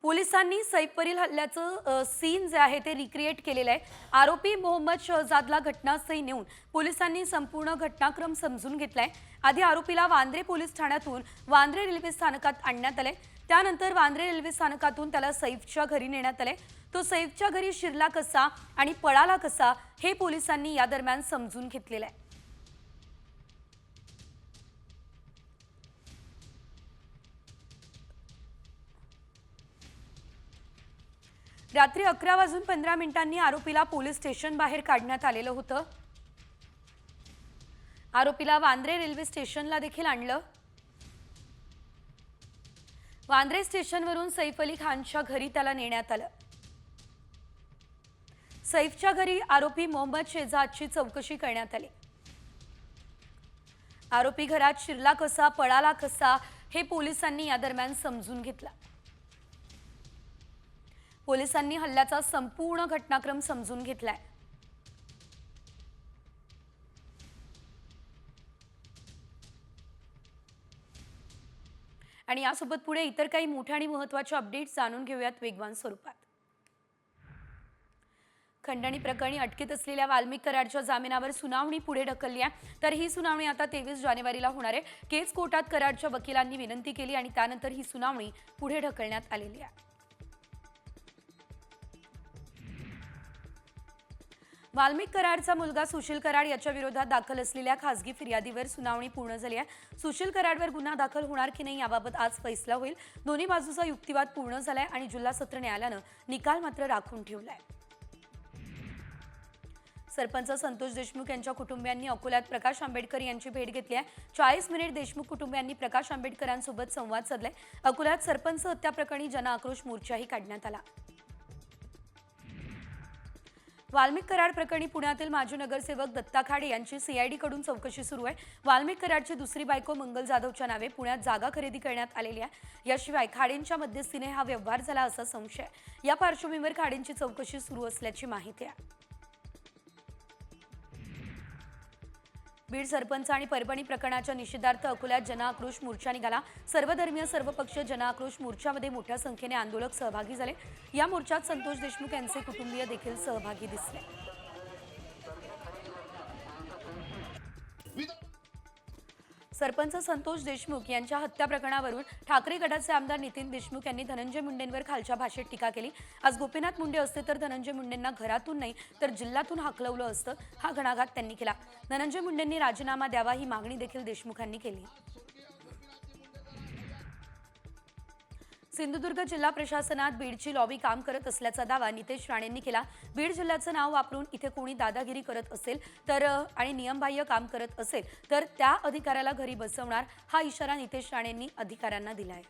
पोलिसांनी सैफवरील हल्ल्याचं सीन जे आहे ते रिक्रिएट केलेलं आहे। आरोपी मोहम्मद शहजादला घटनास्थळी नेऊन पोलिसांनी संपूर्ण घटनाक्रम समजून घेतलाय। आधी आरोपीला वांद्रे पोलीस ठाण्यातून वांद्रे रेल्वे स्थानकात आणण्यात आले। त्यानंतर वांद्रे रेल्वे स्थानकातून त्याला सैफच्या घरी नेण्यात आले। तो सैफच्या घरी शिरला कसा आणि पळाला कसा हे पोलिसांनी या दरम्यान समजून घेतलेलं आहे। रात्री 11:15 आरोपीला पोलीस स्टेशन बाहेर काढण्यात आलेलं होतं। आरोपीला वांद्रे रेल्वे स्टेशनला देखील आणलं। वांद्रे स्टेशनवरून सैफ अली खानच्या घरी त्याला नेण्यात आलं। सैफच्या घरी आरोपी मोहम्मद शहजादची चौकशी करण्यात आली। आरोपी घरात शिरला कसा पळाला कसा हे पोलिसांनी या दरम्यान समजून घेतलं। पोलिसांनी हल्ल्याचा संपूर्ण घटनाक्रम समजून घेतलाय। आणि यासोबत पुढे इतर काही मोठ्या आणि महत्त्वाच्या अपडेट्स जाणून घेऊयात वेगवान स्वरूपात। खंडणी प्रकरणी अटकेत असलेल्या वाल्मिक कराडच्या जामिनावर सुनावणी पुढे ढकलली आहे। तर ही सुनावणी आता 23 जानेवारीला होणार आहे। केस कोर्टात कराडच्या वकिलांनी विनंती केली आणि त्यानंतर ही सुनावणी पुढे ढकलण्यात आलेली आहे। वाल्मिक कराडचा मुलगा सुशील कराड याच्या विरोधात दाखल असलेल्या खासगी फिर्यादीवर सुनावणी पूर्ण झाली आहे। सुशील कराडवर गुन्हा दाखल होणार की नाही याबाबत आज फैसला होईल। दोन्ही बाजूचा युक्तिवाद पूर्ण झालाय आणि जिल्हा सत्र न्यायालयानं निकाल मात्र राखून ठेवलाय। सरपंच संतोष देशमुख यांच्या कुटुंबियांनी अकोल्यात प्रकाश आंबेडकर यांची भेट घेतली आहे। 40 मिनिट देशमुख कुटुंबियांनी प्रकाश आंबेडकरांसोबत संवाद साधलाय। अकोल्यात सरपंच हत्या प्रकरणी जनआक्रोश मोर्चाही काढण्यात आला। वाल्मिक कराड प्रकरणी पुण्यातील माजी नगरसेवक दत्ता खाडे यांची सीआयडी कडून चौकशी सुरू आहे। वाल्मिक कराडची दुसरी बायको मंगल जाधवच्या नावे पुण्यात जागा खरेदी करण्यात आलेली आहे। याशिवाय खाडेंच्या मध्यस्थीने हा व्यवहार झाला असा संशय। या पार्श्वभूमीवर खाडेंची चौकशी सुरू असल्याची माहिती आहे। बीड सरपंच आणि परभणी प्रकरणाच्या निषेधार्थ अकोल्यात जनआक्रोश मोर्चा निघाला। सर्वधर्मीय सर्वपक्ष जनआक्रोश मोर्चामध्ये मोठ्या संख्येने आंदोलक सहभागी झाले। या मोर्चात संतोष देशमुख यांचे कुटुंबीय देखील सहभागी दिसले। सरपंच संतोष देशमुख यांच्या हत्या प्रकरणावरून ठाकरे गटाचे आमदार नितीन देशमुख यांनी धनंजय मुंडेंवर खालच्या भाषेत टीका केली। आज गोपीनाथ मुंडे असते तर धनंजय मुंडेंना घरातून नाही तर जिल्ह्यातून हाकलवलं असतं, हा घणाघात त्यांनी केला। धनंजय मुंडेंनी राजीनामा द्यावा ही मागणी देखील देशमुखांनी केली। सिंधुदुर्ग जिल्हा प्रशासनात बीडची लॉबी काम करत असल्याचा दावा नितेश राणेंनी केला। बीड जिल्ह्याचं नाव वापरून इथे कोणी दादागिरी करत असेल तर आणि नियमबाह्य काम करत असेल तर त्या अधिकाऱ्याला घरी बसवणार, हा इशारा नितेश राणेंनी अधिकाऱ्यांना दिलाय।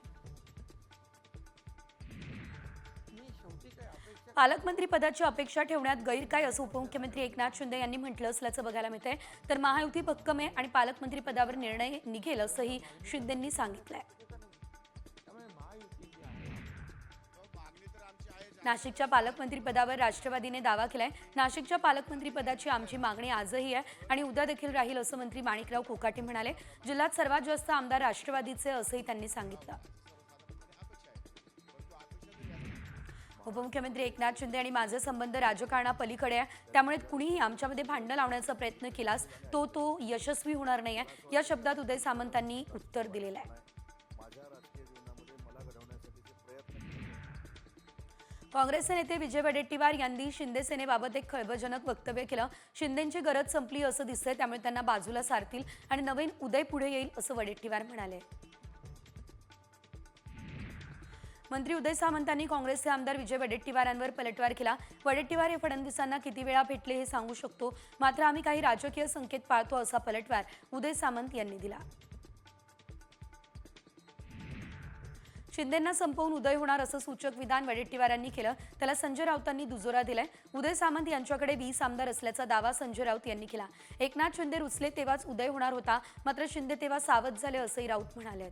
पालकमंत्री पदाची अपेक्षा ठेवण्यात गैर काय असं उपमुख्यमंत्री एकनाथ शिंदे यांनी म्हटलं असल्याचं बघायला मिळतंय। तर महायुती भक्कम आहे आणि पालकमंत्री पदावर निर्णय निघेल असंही शिंदेंनी सांगितलंय। नाशिकच्या पालकमंत्री पदावर राष्ट्रवादीने दावा केलाय। नाशिकच्या पालकमंत्री पदाची आमची मागणी आजही आहे आणि उद्या देखील राहील असं मंत्री माणिकराव कोकाटे म्हणाले। जिल्ह्यात सर्वात जास्त आमदार राष्ट्रवादीचे असंही त्यांनी सांगितलं। उपमुख्यमंत्री एकनाथ शिंदे आणि माझे संबंध राजकारणापलीकडे आहे, त्यामुळे कुणीही आमच्यामध्ये भांडण लावण्याचा प्रयत्न केलास तो यशस्वी होणार नाहीये, या शब्दात उदय सामंतांनी उत्तर दिलेलं आहे। काँग्रेसचे नेते विजय वडेट्टीवार यांनी शिंदे सेनेबाबत एक खळबळजनक वक्तव्य केलं। शिंदेंची गरज संपली असं दिसतंय, त्यामुळे त्यांना बाजूला सारतील आणि नवीन उदय पुढे येईल असं वडेट्टीवार म्हणाले। मंत्री उदय सामंतांनी काँग्रेसचे आमदार विजय वडेट्टीवारांवर पलटवार केला। वडेट्टीवार हे फडणवीसांना किती वेळा भेटले हे सांगू शकतो, मात्र आम्ही काही राजकीय संकेत पाळतो असा पलटवार उदय सामंत यांनी दिला। शिंदेंना संपवून उदय होणार असं सूचक विधान वडेट्टीवारांनी केलं, त्याला संजय राऊतांनी दुजोरा दिलाय। उदय सामंत यांच्याकडे 20 आमदार असल्याचा दावा संजय राऊत यांनी केला। एकनाथ शिंदे रुसले तेव्हाच उदय होणार होता, मात्र शिंदे तेव्हा सावध झाले असंही राऊत म्हणाले।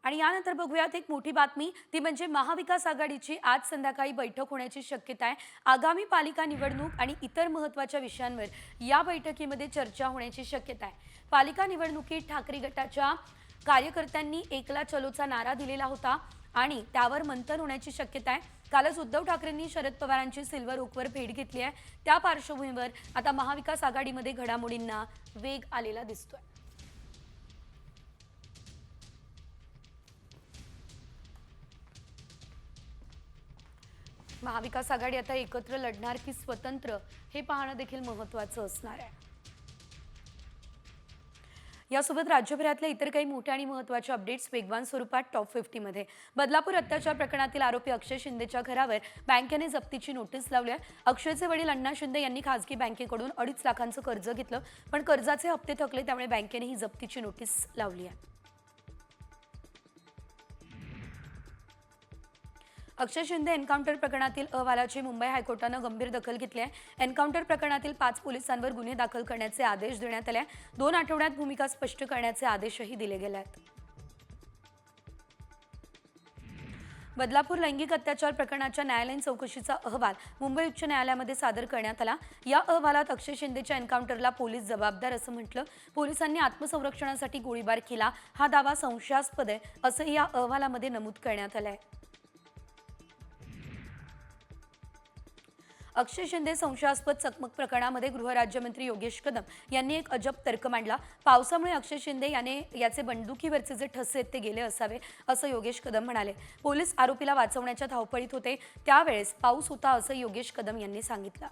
आणि यानंतर बघूयात एक मोठी बातमी, ती म्हणजे महाविकास आघाडीची आज संध्याकाळी बैठक होण्याची शक्यता आहे. आगामी पालिका निवडणूक आणि इतर महत्त्वाच्या विषयांवर या बैठकीमध्ये चर्चा होण्याची शक्यता आहे. पालिका निवडणुकीत ठाकरे गटाच्या कार्यकर्त्यांनी एकला चलोचा नारा दिलेला होता आणि त्यावर मंथन होण्याची शक्यता आहे. कालच उद्धव ठाकरेंनी शरद पवारांची सिल्वर ओकवर भेट घेतली आहे. त्या पार्श्वभूमीवर आता महाविकास आघाडीमध्ये घडामोडींना वेग आलेला दिसतोय. महाविकास आघाडी आता एकत्र लढणार की स्वतंत्र, हे पाहणं देखील महत्त्वाचं असणार आहे. यासोबत राज्यभरातल्या इतर काही मोठ्या आणि महत्त्वाच्या अपडेट्स वेगवान स्वरूपात टॉप 50 मध्ये. बदलापूर अत्याचार प्रकरणातील आरोपी अक्षय शिंदेच्या घरावर बँकेने जप्तीची नोटीस लावली आहे. अक्षयचे वडील अण्णा शिंदे यांनी खासगी बँकेकडून 2.5 लाखांचं कर्ज घेतलं, पण कर्जाचे हप्ते थकले, त्यामुळे बँकेने ही जप्तीची नोटीस लावली आहे. अक्षय शिंदे एन्काउंटर प्रकरणातील अहवालाची मुंबई हायकोर्टानं गंभीर दखल घेतली आहे. एन्काउंटर प्रकरणातील 5 पोलिसांवर गुन्हे दाखल करण्याचे आदेश देण्यात आले आहेत. 2 आठवड्यात भूमिका स्पष्ट करण्याचे आदेशही दिले गेले आहेत. बदलापूर लैंगिक अत्याचार प्रकरणाच्या न्यायालयीन चौकशीचा अहवाल मुंबई उच्च न्यायालयामध्ये सादर करण्यात आला. या अहवालात अक्षय शिंदेच्या एन्काउंटरला पोलीस जबाबदार असं म्हटलं. पोलिसांनी आत्मसंरक्षणासाठी गोळीबार केला, हा दावा संशयास्पद आहे, असंही या अहवालामध्ये नमूद करण्यात आलं आहे. अक्षय शिंदे संशयास्पद चकमक प्रकरणामध्ये गृहराज्यमंत्री योगेश कदम यांनी एक अजब तर्क मांडला. पावसामुळे अक्षय शिंदे याचे बंदुकीवरचे जे ठसे आहेत ते गेले असावे, असं योगेश कदम म्हणाले. पोलीस आरोपीला वाचवण्याच्या धावपळीत होते, त्यावेळेस पाऊस होता, असं योगेश कदम यांनी सांगितलं.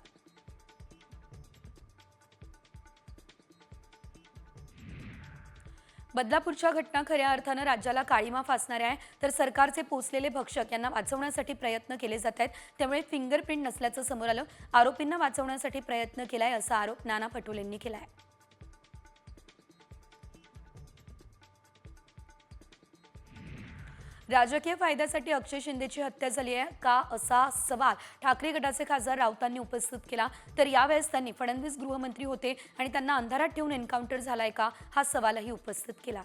बदलापूरच्या घटना खऱ्या अर्थानं राज्याला काळीमा फासणाऱ्या आहे, तर सरकारचे पोचलेले भक्षक यांना वाचवण्यासाठी प्रयत्न केले जात आहेत. त्यामुळे फिंगरप्रिंट नसल्याचं समोर आलं. आरोपींना वाचवण्यासाठी प्रयत्न केलाय, असा आरोप नाना पटोलेंनी केलाय. राजकीय फायद्यासाठी अक्षय शिंदेची हत्या झाली आहे का, असा सवाल ठाकरे गटाचे खासदार राऊतांनी उपस्थित केला. तर यावेळेस त्यांनी फडणवीस गृहमंत्री होते आणि त्यांना अंधारात ठेवून एन्काउंटर झालाय का, हा सवालही उपस्थित केला.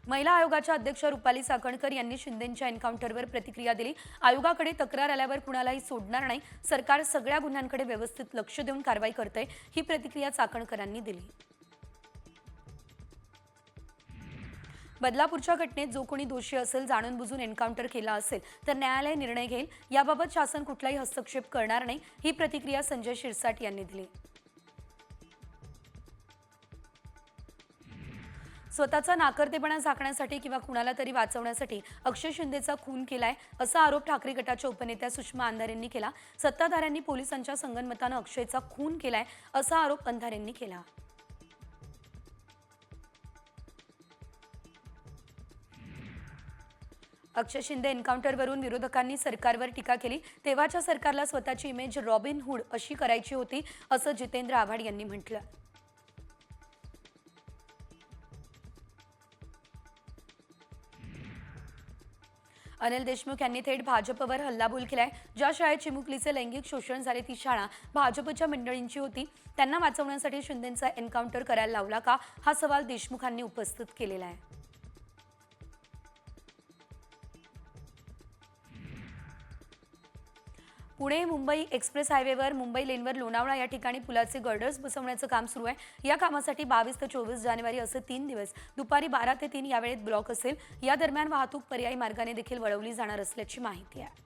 महिला आयोगाच्या अध्यक्ष रुपाली चाकणकर यांनी शिंदेंच्या एन्काउंटरवर प्रतिक्रिया दिली. आयोगाकडे तक्रार आल्यावर कुणालाही सोडणार नाही, सरकार सगळ्या गुन्ह्यांकडे व्यवस्थित लक्ष देऊन कारवाई करतंय, ही प्रतिक्रिया चाकणकरांनी दिली. बदलापूरच्या घटनेत जो कोणी दोषी असेल, जाणून बुजून एन्काउंटर केला असेल, तर न्यायालय निर्णय घेईल. याबाबत शासन कुठलाही हस्तक्षेप करणार नाही, ही प्रतिक्रिया संजय शिरसाट यांनी दिली. स्वतःचा नाकर्तेपणा झाकण्यासाठी किंवा कुणाला तरी वाचवण्यासाठी अक्षय शिंदेचा खून केलाय, असा आरोप ठाकरे गटाच्या उपनेत्या सुषमा अंधारे यांनी केला. सत्ताधाऱ्यांनी पोलिसांच्या संगनमतानं अक्षयचा खून केलाय, असा आरोप अंधारे यांनी केला. अक्षय शिंदे एन्काउंटरवरून विरोधकांनी सरकारवर टीका केली. तेव्हाच्या सरकारला स्वतःची इमेज रॉबिन हुड अशी करायची होती, असं जितेंद्र आव्हाड यांनी म्हटलं. अनिल देशमुख यांनी थेट भाजपवर हल्लाबोल केलाय. ज्या शाळेत चिमुकलीचे लैंगिक शोषण झाले, ती शाळा भाजपच्या मंडळींची होती. त्यांना वाचवण्यासाठी शिंदेंचा एन्काउंटर करायला लावला का, हा सवाल देशमुखांनी उपस्थित केलेला आहे. पुणे मुंबई एक्सप्रेस हायवेवर मुंबई लेनवर लोणावळा या ठिकाणी पुलाचे गर्डर्स बसवण्याचं काम सुरू आहे. या कामासाठी 22 ते 24 जानेवारी असे 3 दिवस दुपारी 12 ते 3 या वेळेत ब्लॉक असेल. या दरम्यान वाहतूक पर्यायी मार्गाने देखील वळवली जाणार असल्याची माहिती आहे.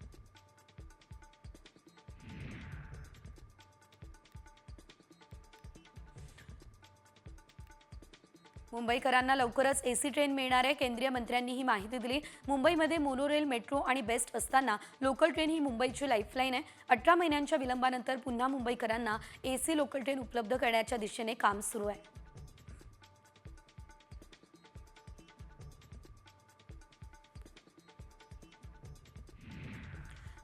मुंबईकरांना लवकरच एसी ट्रेन मिळणार आहे. केंद्रीय मंत्र्यांनी ही माहिती दिली. मुंबईमध्ये मोनोरेल, मेट्रो आणि बेस्ट असताना लोकल ट्रेन ही मुंबईची लाईफलाईन आहे. 18 महिन्यांच्या विलंबानंतर पुन्हा मुंबईकरांना एसी लोकल ट्रेन उपलब्ध करण्याच्या दिशेने काम सुरू आहे.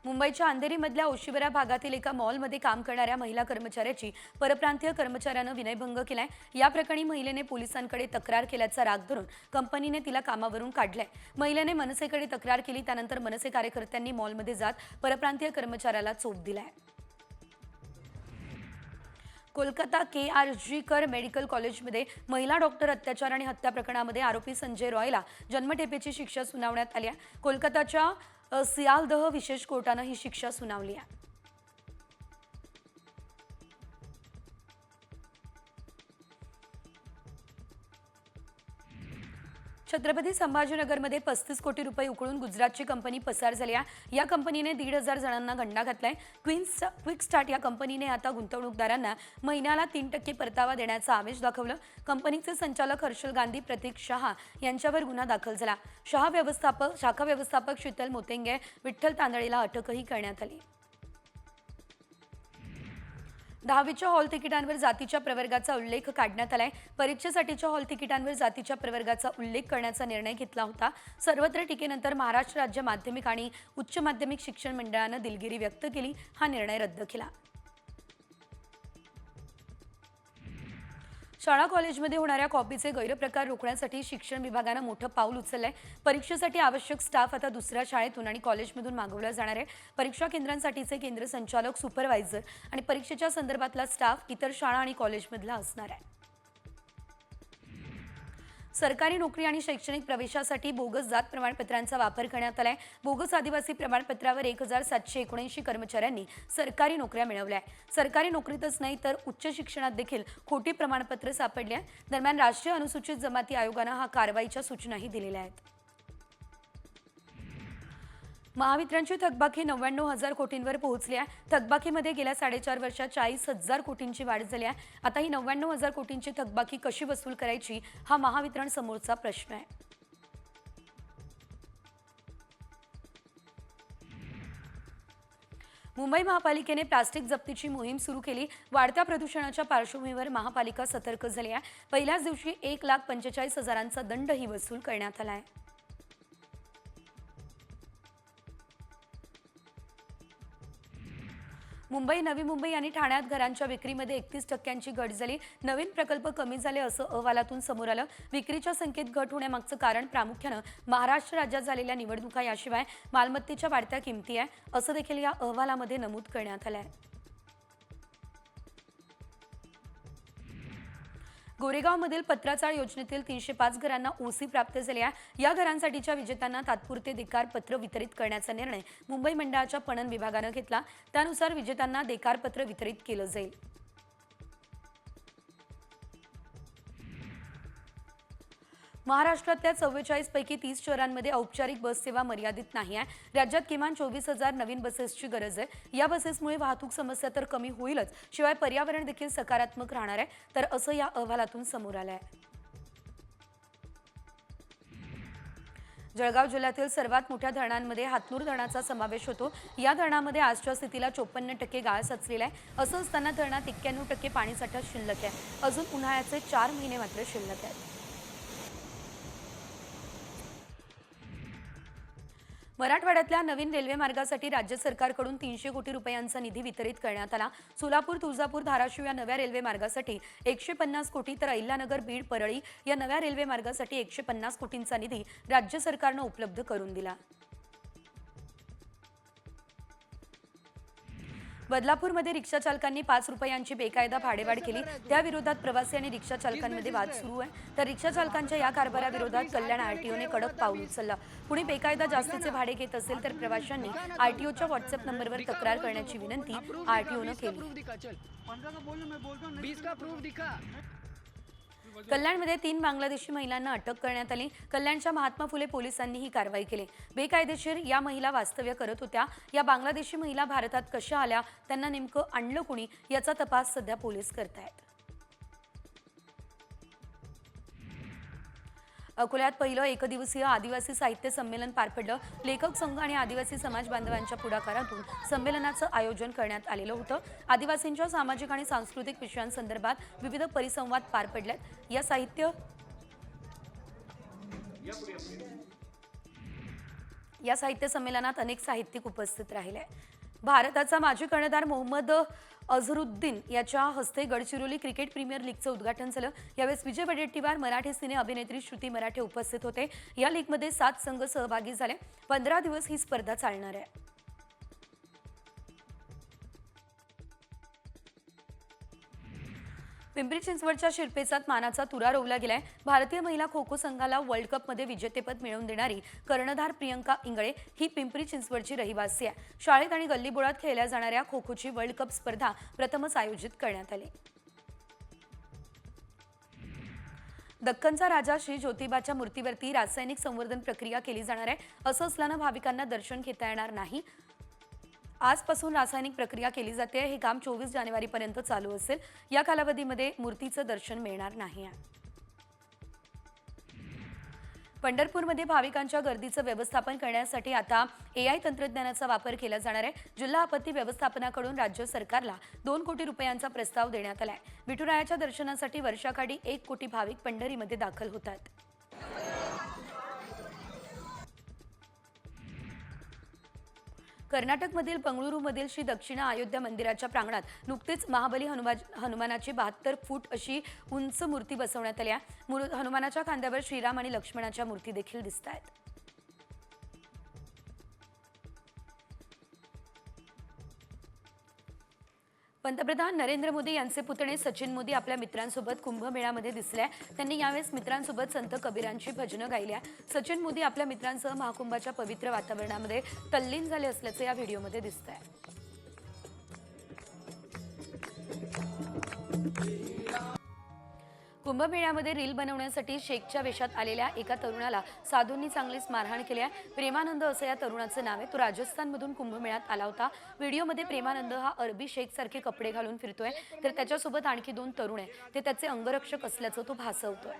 मुंबईच्या अंधेरीमधल्या ओशिवरा भागातील एका मॉलमध्ये काम करणाऱ्या महिला कर्मचाऱ्याची परप्रांतीय कर्मचाऱ्यानं विनयभंग केलाय. या प्रकरणी महिलेने पोलिसांकडे तक्रार केल्याचा राग धरून कंपनीने तिला कामावरून काढलंय. महिलेने मनसेकडे तक्रार केली, त्यानंतर मनसे कार्यकर्त्यांनी मॉलमध्ये जात परप्रांतीय कर्मचाऱ्याला चोप दिलाय. कोलकाता KRG मेडिकल कॉलेजमध्ये महिला डॉक्टर अत्याचार आणि हत्या प्रकरणामध्ये आरोपी संजय रॉयला जन्मठेपेची शिक्षा सुनावण्यात आली आहे। कोलकाताच्या सियालदह विशेष कोर्टानं ही शिक्षा सुनावली आहे। छत्रपती संभाजीनगरमध्ये 35 कोटी रुपये उकळून गुजरातची कंपनी पसार झाली आहे। या कंपनीने 1,500 जणांना गंडा घातलाय। क्विक स्टार्ट या कंपनीने आता गुंतवणूकदारांना महिन्याला 3% परतावा देण्याचा आमिष दाखवलं। कंपनीचे संचालक हर्षल गांधी प्रतीक शहा यांच्यावर गुन्हा दाखल झाला। शाखा व्यवस्थापक शीतल मोतेंगे विठ्ठल तांदळीला अटकही करण्यात आली। 10वीच्या हॉल तिकिटांवर जातीच्या प्रवर्गाचा उल्लेख काढण्यात आलाय। परीक्षेसाठीच्या हॉल तिकिटांवर जातीच्या प्रवर्गाचा उल्लेख करण्याचा निर्णय घेतला होता। सर्वत्र टीकेनंतर महाराष्ट्र राज्य माध्यमिक आणि उच्च माध्यमिक शिक्षण मंडळानं दिलगिरी व्यक्त केली। हा निर्णय रद्द केला। शाळा कॉलेजमध्ये होणाऱ्या कॉपीचे गैरप्रकार रोखण्यासाठी शिक्षण विभागानं मोठं पाऊल उचललंय। परीक्षेसाठी आवश्यक स्टाफ आता दुसऱ्या शाळेतून आणि कॉलेजमधून मागवला जाणार आहे। परीक्षा केंद्रांसाठीचे केंद्र संचालक, सुपरवायझर आणि परीक्षेच्या संदर्भातला स्टाफ इतर शाळा आणि कॉलेजमधला असणार आहे। सरकारी नोकरी आणि शैक्षणिक प्रवेशासाठी बोगस जात प्रमाणपत्रांचा वापर करण्यात आलाय। बोगस आदिवासी प्रमाणपत्रावर 1,779 कर्मचाऱ्यांनी सरकारी नोकऱ्या मिळवल्या आहेत। सरकारी नोकरीतच नाही तर उच्च शिक्षणात देखील खोटी प्रमाणपत्र सापडली आहेत। दरम्यान राष्ट्रीय अनुसूचित जमाती आयोगानं हा कारवाईच्या सूचनाही दिलेल्या आहेत। महावितरणची थकबाकी 99,000 कोटींवर पोहोचली आहे। थकबाकीमध्ये गेल्या 4.5 वर्षात 40,000 कोटींची वाढ झाली आहे। आता ही 99,000 कोटींची थकबाकी कशी वसूल करायची हा महावितरण समोरचा प्रश्न आहे। मुंबई महापालिकेने प्लास्टिक जप्तीची मोहीम सुरू केली। वाढत्या प्रदूषणाच्या पार्श्वभूमीवर महापालिका सतर्क झाली आहे। पहिल्याच दिवशी 1,45,000चा दंडही वसूल करण्यात आला आहे। मुंबई, नवी मुंबई आणि ठाण्यात घरांच्या विक्रीमध्ये 31% घट झाली। नवीन प्रकल्प कमी झाले असं अहवालातून समोर आलं। विक्रीच्या संख्येत घट होण्यामागचं कारण प्रामुख्यानं महाराष्ट्र राज्यात झालेल्या निवडणुका याशिवाय मालमत्तेच्या वाढत्या किमती आहे असं देखील या अहवालामध्ये नमूद करण्यात आलं आहे। गोरेगावमधील पत्राचाळ योजनेतील 305 घरांना ओसी प्राप्त झाली आहे। या घरांसाठीच्या विजेत्यांना तात्पुरते देकार पत्र वितरित करण्याचा निर्णय मुंबई मंडळाच्या पणन विभागानं घेतला। त्यानुसार विजेत्यांना देकार पत्र वितरित केलं जाईल। महाराष्ट्रातल्या 44 पैकी 30 शहरांमध्ये औपचारिक बस सेवा मर्यादित नाही आहे। राज्यात किमान 24,000 नवीन बसेसची गरज आहे। या बसेसमुळे वाहतूक समस्या तर कमी होईलच, शिवाय पर्यावरण देखील सकारात्मक राहणार आहे, तर असं या अहवालातून समोर आलं आहे। जळगाव जिल्ह्यातील सर्वात मोठ्या धरणांमध्ये हातनूर धरणाचा समावेश होतो। या धरणामध्ये आजच्या स्थितीला 54% गाळ साचलेला आहे। असं असताना धरणात 91% पाणीसाठा शिल्लक आहे। अजून उन्हाळ्याचे 4 महिने मात्र शिल्लक आहेत। मराठवाड्यातल्या नवीन रेल्वे मार्गासाठी राज्य सरकारकडून 300 कोटी रुपयांचा निधी वितरित करण्यात आला। सोलापूर, तुळजापूर, धाराशिव या नव्या रेल्वे मार्गासाठी 150 कोटी तर अहिल्यानगर, बीड, परळी या नव्या रेल्वे मार्गासाठी 150 कोटींचा निधी राज्य सरकारनं उपलब्ध करून दिला। बदलापूरमध्ये रिक्षा चालकांनी 5 रुपयांची बेकायदा भाडेवाढ केली। त्याविरोधात प्रवासी आणि रिक्षा चालकांमध्ये वाद सुरू आहे। तर रिक्षा चालकांच्या या कारभाराविरोधात कल्याण आरटीओने कडक पाऊल उचललं। कुणी बेकायदा जास्तीचे भाडे घेत असेल तर प्रवाशांनी आरटीओच्या व्हॉट्सअप नंबरवर तक्रार करण्याची विनंती आरटीओनं केली। कल्याणमध्ये 3 बांगलादेशी महिलांना अटक करण्यात आली। कल्याणच्या महात्मा फुले पोलिसांनी ही कारवाई केली। बेकायदेशीर या महिला वास्तव्य करत होत्या। या बांगलादेशी महिला भारतात कशा आल्या, त्यांना नेमकं आणलं कुणी याचा तपास सध्या पोलीस करतायत। अकोल्यात पहिलं एकदिवसीय आदिवासी साहित्य संमेलन पार पडलं। लेखक संघ आणि आदिवासी समाज बांधवांच्या पुढाकारातून संमेलनाचं आयोजन करण्यात आलेलं होतं। आदिवासींच्या सामाजिक आणि सांस्कृतिक विषयांसंदर्भात विविध परिसंवाद पार पडलेत। या साहित्य संमेलनात अनेक साहित्यिक उपस्थित राहिले। भारताचा माजी कर्णधार मोहम्मद अझरुद्दीन याच्या हस्ते गडचिरोली क्रिकेट प्रीमियर लीगचं उद्घाटन झालं। यावेळी विजय वडेट्टीवार, मराठी सिने अभिनेत्री श्रुती मराठे उपस्थित होते। या लीगमध्ये 7 संघ सहभागी झाले। 15 दिवस ही स्पर्धा चालणार आहे। पिंपरी चिंचवडच्या शिरपेचात मानाचा तुरा रोवला गेलाय. भारतीय महिला खो खो संघाला वर्ल्ड कपमध्ये विजेतेपद मिळवून देणारी कर्णधार प्रियंका इंगळे ही पिंपरी चिंचवडची रहिवासी आहे. शाळेत आणि गल्लीबोळात खेळल्या जाणाऱ्या खो खोची वर्ल्ड कप स्पर्धा प्रथमच आयोजित करण्यात आली. दक्खनचा राजा श्री ज्योतिबाच्या मूर्तीवरती रासायनिक संवर्धन प्रक्रिया केली जाणार आहे. असं असल्यानं भाविकांना दर्शन घेता येणार नाही. आजपासून रासायनिक प्रक्रिया केली जाते. हे काम 24 जानेवारीपर्यंत चालू असेल. या कालावधीमध्ये मूर्तीचं दर्शन मिळणार नाही. पंढरपूरमध्ये भाविकांच्या गर्दीचं व्यवस्थापन करण्यासाठी आता AI तंत्रज्ञानाचा वापर केला जाणार आहे. जिल्हा आपत्ती व्यवस्थापनाकडून राज्य सरकारला 2 कोटी रुपयांचा प्रस्ताव देण्यात आलाय. विठुरायाच्या दर्शनासाठी वर्षाकाठी 1 कोटी भाविक पंढरीमध्ये दाखल होतात. कर्नाटकमधील बंगळुरूमधील श्री दक्षिण अयोध्या मंदिराच्या प्रांगणात नुकतेच महाबली हनुमानाची 72 फूट अशी उंच मूर्ती बसवण्यात आली आहे. हनुमानाच्या खांद्यावर श्रीराम आणि लक्ष्मणाच्या मूर्ती देखील दिसत आहेत. पंतप्रधान नरेंद्र मोदी यांचे पुतणे सचिन मोदी आपल्या मित्रांसोबत कुंभमेळ्यामध्ये दिसले. त्यांनी यावेळेस मित्रांसोबत संत कबीरांची भजनं गायली. सचिन मोदी आपल्या मित्रांसह महाकुंभाच्या पवित्र वातावरणामध्ये तल्लीन झाले असल्याचे या व्हिडिओमध्ये दिसत आहे. कुंभमेळ्यामध्ये रील बनवण्यासाठी शेखच्या वेशात आलेल्या एका तरुणाला साधूंनी चांगलीच मारहाण केली आहे. प्रेमानंद असं या तरुणाचं नाव आहे. तो राजस्थानमधून कुंभमेळ्यात आला होता. व्हिडिओमध्ये प्रेमानंद हा अरबी शेखसारखे कपडे घालून फिरतोय, तर त्याच्यासोबत आणखी 2 तरुण आहे. ते त्याचे अंगरक्षक असल्याचं तो भासवतोय.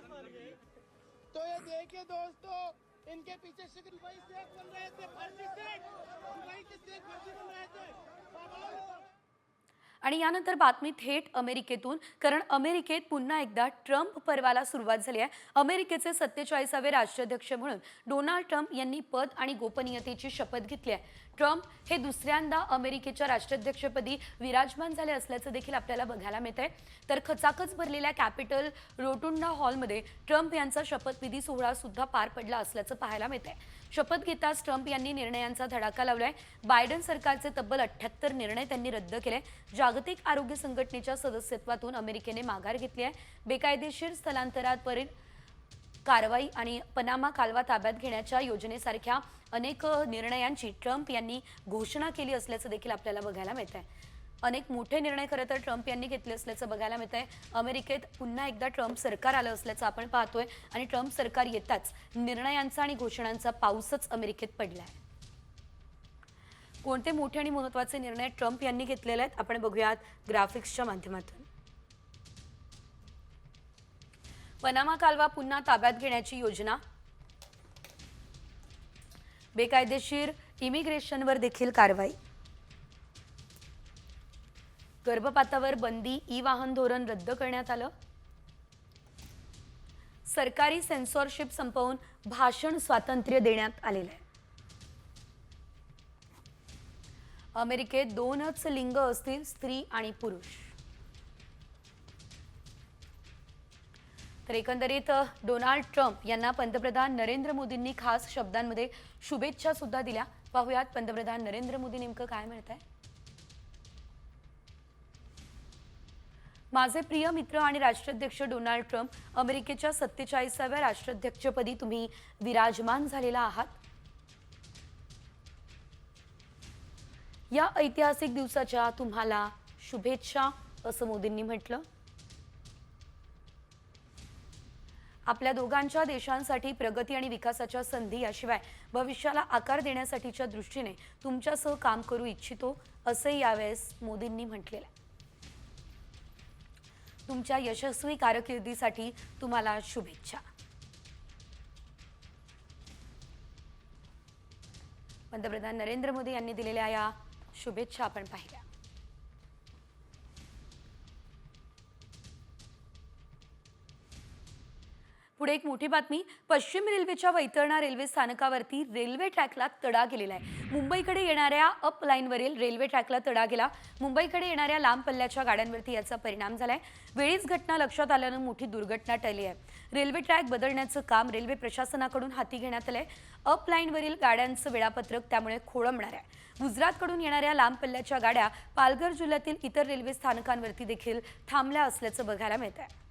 आणि यानंतर बातमी थेट अमेरिकेतून, कारण अमेरिकेत पुन्हा एकदा ट्रम्प पर्वाला सुरुवात झाली आहे. अमेरिकेचे 47वे राष्ट्राध्यक्ष म्हणून डोनाल्ड ट्रम्प यांनी पद आणि गोपनीयतेची शपथ घेतली आहे. ट्रम्प हे दुसऱ्यांदा अमेरिकेच्या राष्ट्राध्यक्षपदी विराजमान झाले असल्याचं देखील आपल्याला बघायला मिळतंय. तर खचाखच भरलेल्या कॅपिटल रोटुंडा हॉलमध्ये ट्रम्प यांचा शपथविधी सोहळा सुद्धा पार पडला असल्याचं पाहायला मिळतंय. शपथ घेताच ट्रम्प यांनी निर्णयांचा धडाका लावलाय. बायडन सरकारचे तब्बल 78 निर्णय त्यांनी रद्द केले. जागतिक आरोग्य संघटनेच्या सदस्यत्वातून अमेरिकेने माघार घेतली आहे. बेकायदेशीर स्थलांतरावरील कारवाई आणि पनामा कालवा ताब्यात घेण्याच्या योजनेसारख्या अनेक निर्णयांची ट्रम्प यांनी घोषणा केली असल्याचं देखील आपल्याला बघायला मिळतंय. अनेक मोठे निर्णय खरं तर ट्रम्प यांनी घेतले असल्याचं बघायला मिळतंय. अमेरिकेत पुन्हा एकदा ट्रम्प सरकार आलं असल्याचं आपण पाहतोय आणि ट्रम्प सरकार येताच निर्णयांचा आणि घोषणांचा पाऊसच अमेरिकेत पडलाय. कोणते मोठे आणि महत्त्वाचे निर्णय ट्रम्प यांनी घेतलेले आहेत आपण बघूयात ग्राफिक्सच्या माध्यमातून. पनामा कालवा पुन्हा ताब्यात घेण्याची योजना, बेकायदेशीर इमिग्रेशनवर देखील कारवाई, गर्भपातावर बंदी, ई-वाहन धोरण रद्द करण्यात आलं, सरकारी सेन्सॉरशिप संपवून भाषण स्वातंत्र्य देण्यात आलेलं आहे. अमेरिकेत 2च लिंग असतील, स्त्री आणि पुरुष. तर एकंदरीत डोनाल्ड ट्रम्प यांना पंतप्रधान नरेंद्र मोदींनी खास शब्दांमध्ये शुभेच्छा सुद्धा दिल्या. पाहूयात पंतप्रधान नरेंद्र मोदी नेमकं काय म्हणताय. माझे प्रिय मित्र आणि राष्ट्राध्यक्ष डोनाल्ड ट्रम्प, अमेरिकेच्या 47व्या राष्ट्राध्यक्षपदी तुम्ही विराजमान झालेला आहात. या ऐतिहासिक दिवसाच्या तुम्हाला शुभेच्छा असं मोदींनी म्हटलं. आपल्या दोघांच्या देशांसाठी प्रगती आणि विकासाच्या संधी याशिवाय भविष्याला आकार देण्यासाठीच्या दृष्टीने तुमच्यासह काम करू इच्छितो असे यावेळेस मोदींनी म्हटलेलं आहे. तुमच्या यशस्वी कारकिर्दीसाठी तुम्हाला शुभेच्छा. पंतप्रधान नरेंद्र मोदी यांनी दिलेल्या या शुभेच्छा आपण पाहिल्या. पुढे एक मोठी बातमी. पश्चिम रेल्वेच्या वैतरणा रेल्वे स्थानकावरती रेल्वे ट्रॅकला तडा गेलेला आहे. मुंबईकडे येणाऱ्या अप लाईनवरील रेल्वे ट्रॅकला तडा गेला. मुंबईकडे येणाऱ्या लांब पल्ल्याच्या गाड्यांवरती याचा परिणाम झालाय. वेळीच घटना लक्षात आल्यानं मोठी दुर्घटना टळली आहे. रेल्वे ट्रॅक बदलण्याचं काम रेल्वे प्रशासनाकडून हाती घेण्यात आलंय. अप लाईनवरील गाड्यांचं वेळापत्रक त्यामुळे खोळंबणार आहे. गुजरातकडून येणाऱ्या लांब पल्ल्याच्या गाड्या पालघर जिल्ह्यातील इतर रेल्वे स्थानकांवरती देखील थांबल्या असल्याचं बघायला मिळत आहे.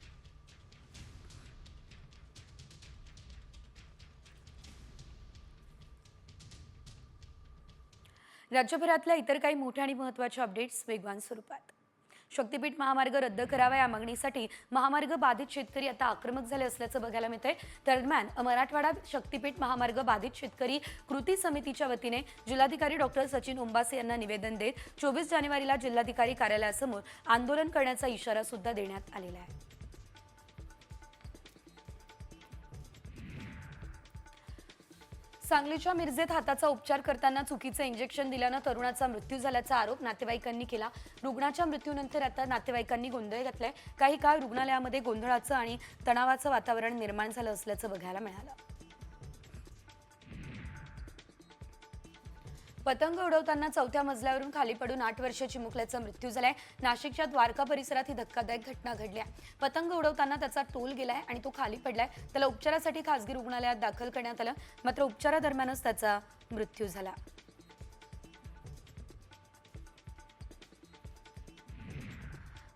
राज्यभरातल्या इतर काही मोठ्या आणि महत्त्वाच्या अपडेट्स वेगवान स्वरूपात. शक्तीपीठ महामार्ग रद्द करावा या मागणीसाठी महामार्ग बाधित शेतकरी आता आक्रमक झाले असल्याचं बघायला मिळतंय. दरम्यान मराठवाडा शक्तीपीठ महामार्ग बाधित शेतकरी कृती समितीच्या वतीने जिल्हाधिकारी डॉक्टर सचिन ओंबासे यांना निवेदन देत 24 जानेवारीला जिल्हाधिकारी कार्यालयासमोर आंदोलन करण्याचा इशारा सुद्धा देण्यात आलेला आहे. सांगलीच्या मिरजेत हाताचा उपचार करताना चुकीचं इंजेक्शन दिल्यानं तरुणाचा मृत्यू झाल्याचा आरोप नातेवाईकांनी केला. रुग्णाच्या मृत्यूनंतर आता नातेवाईकांनी गोंधळ घातलाय. काही काळ रुग्णालयामध्ये गोंधळाचं आणि तणावाचं वातावरण निर्माण झालं असल्याचं बघायला मिळालं. पतंग उडवताना 4थ्या मजल्यावरून खाली पडून 8 वर्षीय चिमुकल्याचा मृत्यू झालाय. नाशिकच्या द्वारका परिसरात ही धक्कादायक घटना घडली आहे. पतंग उडवताना त्याचा तोल गेलाय आणि तो खाली पडलाय. त्याला उपचारासाठी खासगी रुग्णालयात दाखल करण्यात आलं, मात्र उपचारादरम्यानच त्याचा मृत्यू झाला.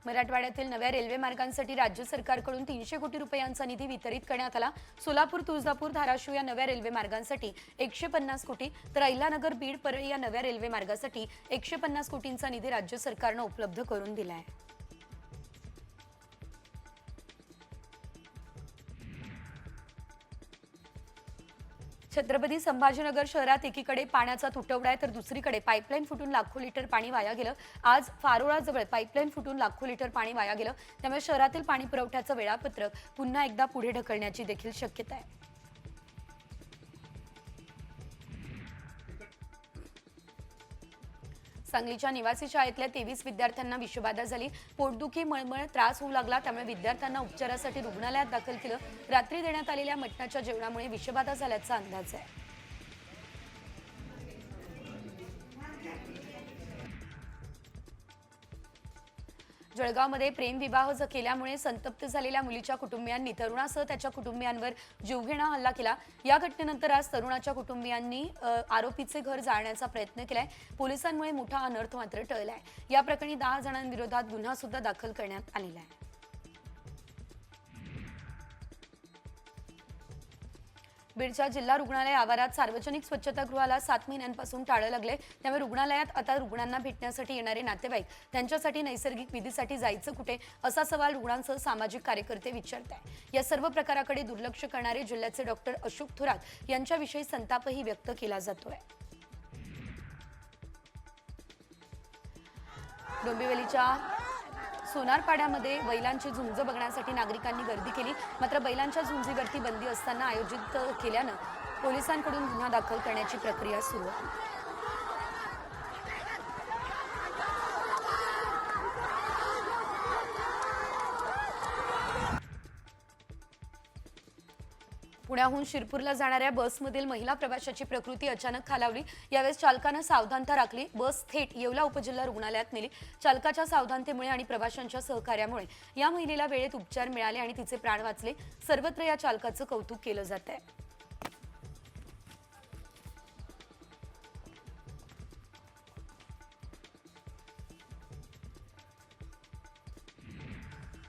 मराठवाड्यातील नव्या रेल्वे मार्गांसाठी राज्य सरकारकडून 300 कोटी रुपयांचा निधी वितरित करण्यात आला. सोलापूर, तुळजापूर, धाराशिव या नव्या रेल्वे मार्गांसाठी 150 कोटी तर अहिल्यानगर, बीड, परळी या नव्या रेल्वे मार्गासाठी 150 कोटींचा निधी राज्य सरकारनं उपलब्ध करून दिला आहे. छत्रपती संभाजीनगर शहरात एकीकडे पाण्याचा तुटवडा आहे तर दुसरीकडे पाईपलाईन फुटून लाखो लिटर पाणी वाया गेलं. आज फारोळाजवळ पाईपलाईन फुटून लाखो लिटर पाणी वाया गेलं. त्यामुळे शहरातील पाणी पुरवठ्याचं वेळापत्रक पुन्हा एकदा पुढे ढकलण्याची देखील शक्यता आहे. सांगलीच्या निवासी शाळेतल्या 23 विद्यार्थ्यांना विषबाधा झाली. पोटदुखी, मळमळ, त्रास होऊ लागला. त्यामुळे विद्यार्थ्यांना उपचारासाठी रुग्णालयात दाखल केलं. रात्री देण्यात आलेल्या मटणाच्या जेवणामुळे विषबाधा झाल्याचा अंदाज आहे. जळगावमध्ये प्रेमविवाह केल्यामुळे संतप्त झालेल्या मुलीच्या कुटुंबियांनी तरुणासह त्याच्या कुटुंबियांवर जीवघेणा हल्ला केला. या घटनेनंतर आज तरुणाच्या कुटुंबियांनी आरोपीचे घर जाळण्याचा प्रयत्न केलाय. पोलिसांमुळे मोठा अनर्थ मात्र टळलाय. या प्रकरणी 10 जणांविरोधात गुन्हा सुद्धा दाखल करण्यात आलेला आहे. बीडच्या जिल्हा रुग्णालय आवारात सार्वजनिक स्वच्छतागृहाला 7 महिन्यांपासून टाळं लागले. त्यामुळे रुग्णालयात आता रुग्णांना भेटण्यासाठी येणारे नातेवाईक त्यांच्यासाठी नैसर्गिक विधीसाठी जायचं कुठे असा सवाल रुग्णांसह सामाजिक कार्यकर्ते विचारत आहेत. या सर्व प्रकाराकडे दुर्लक्ष करणारे जिल्ह्याचे डॉक्टर अशोक थोरात यांच्याविषयी संतापही व्यक्त केला जातोय. डोंबिवलीच्या सोनारपाड्यामध्ये बैलांची झुंज बघण्यासाठी नागरिकांनी गर्दी केली. मात्र बैलांच्या झुंजीवरती बंदी असताना आयोजित केल्यानं पोलिसांकडून गुन्हा दाखल करण्याची प्रक्रिया सुरू आहे. पुण्याहून शिरपूरला जाणाऱ्या बसमधील महिला प्रवाशाची प्रकृती अचानक खालावली. यावेळेस चालकानं सावधानता राखली. बस थेट येवला उपजिल्हा रुग्णालयात नेली. चालकाच्या सावधानतेमुळे आणि प्रवाशांच्या सहकार्यामुळे या महिलेला वेळेत उपचार मिळाले आणि तिचे प्राण वाचले. सर्वत्र या चालकाचं कौतुक केलं जात आहे.